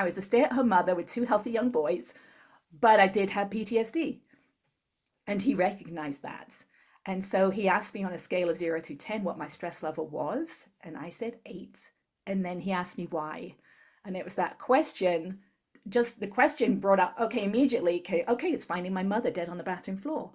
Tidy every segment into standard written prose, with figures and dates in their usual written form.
I was a stay-at-home mother with two healthy young boys, but I did have PTSD. And he recognized that. And so he asked me on a scale of 0 to 10 what my stress level was. And I said 8. And then he asked me why. And it was that question, just the question brought up, okay, immediately, okay, it's finding my mother dead on the bathroom floor.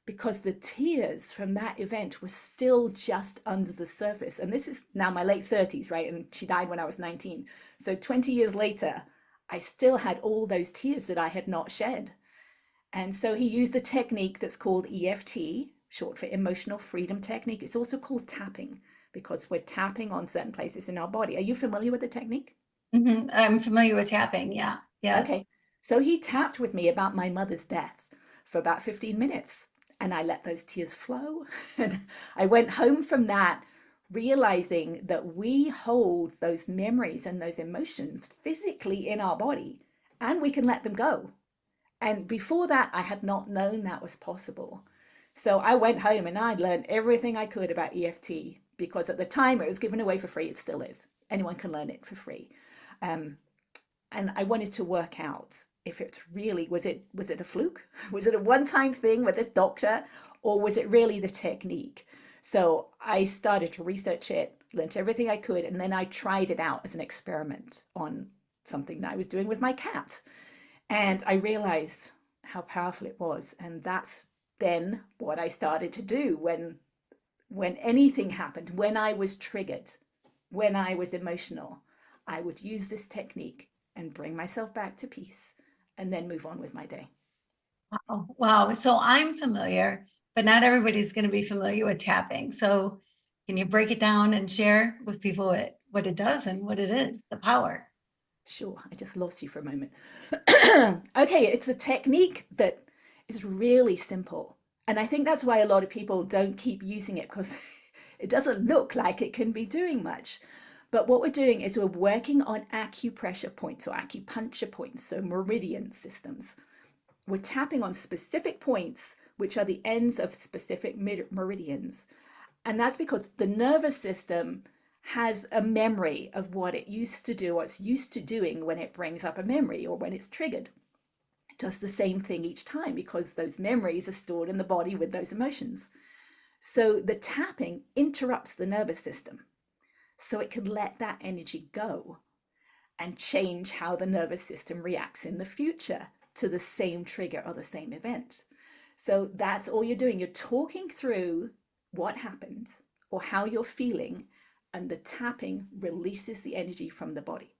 Because the tears from that event were still just under the surface. And this is now my late 30s, right? And she died when I was 19. So 20 years later, I still had all those tears that I had not shed. And so he used the technique that's called EFT, short for emotional freedom technique. It's also called tapping because we're tapping on certain places in our body. Are you familiar with the technique? I'm familiar with tapping. Yeah. Yes. Okay. So he tapped with me about my mother's death for about 15 minutes and I let those tears flow. And I went home from that realizing that we hold those memories and those emotions physically in our body and we can let them go. And before that, I had not known that was possible. So I went home and I learned everything I could about EFT because at the time it was given away for free. It still is. Anyone can learn it for free. Um, and I wanted to work out if it's really was it a fluke? Was it a one-time thing with this doctor, or was it really the technique? So I started to research it, learned everything I could, and then I tried it out as an experiment on something that I was doing with my cat. And I realized how powerful it was. And that's then what I started to do when anything happened, when I was triggered, when I was emotional, I would use this technique and bring myself back to peace and then move on with my day. Oh, wow. So I'm familiar, but not everybody's going to be familiar with tapping. So can you break it down and share with people what it does and what it is, the power? Sure, I just lost you for a moment. Okay, it's a technique that is really simple. And I think that's why a lot of people don't keep using it because it doesn't look like it can be doing much. But what we're doing is we're working on acupressure points or acupuncture points, so meridian systems. We're tapping on specific points, which are the ends of specific meridians. And that's because the nervous system has a memory of what it used to do, what it's used to doing when it brings up a memory or when it's triggered. It does the same thing each time because those memories are stored in the body with those emotions. So the tapping interrupts the nervous system so it can let that energy go and change how the nervous system reacts in the future to the same trigger or the same event. So that's all you're doing. You're talking through what happened or how you're feeling, and the tapping releases the energy from the body.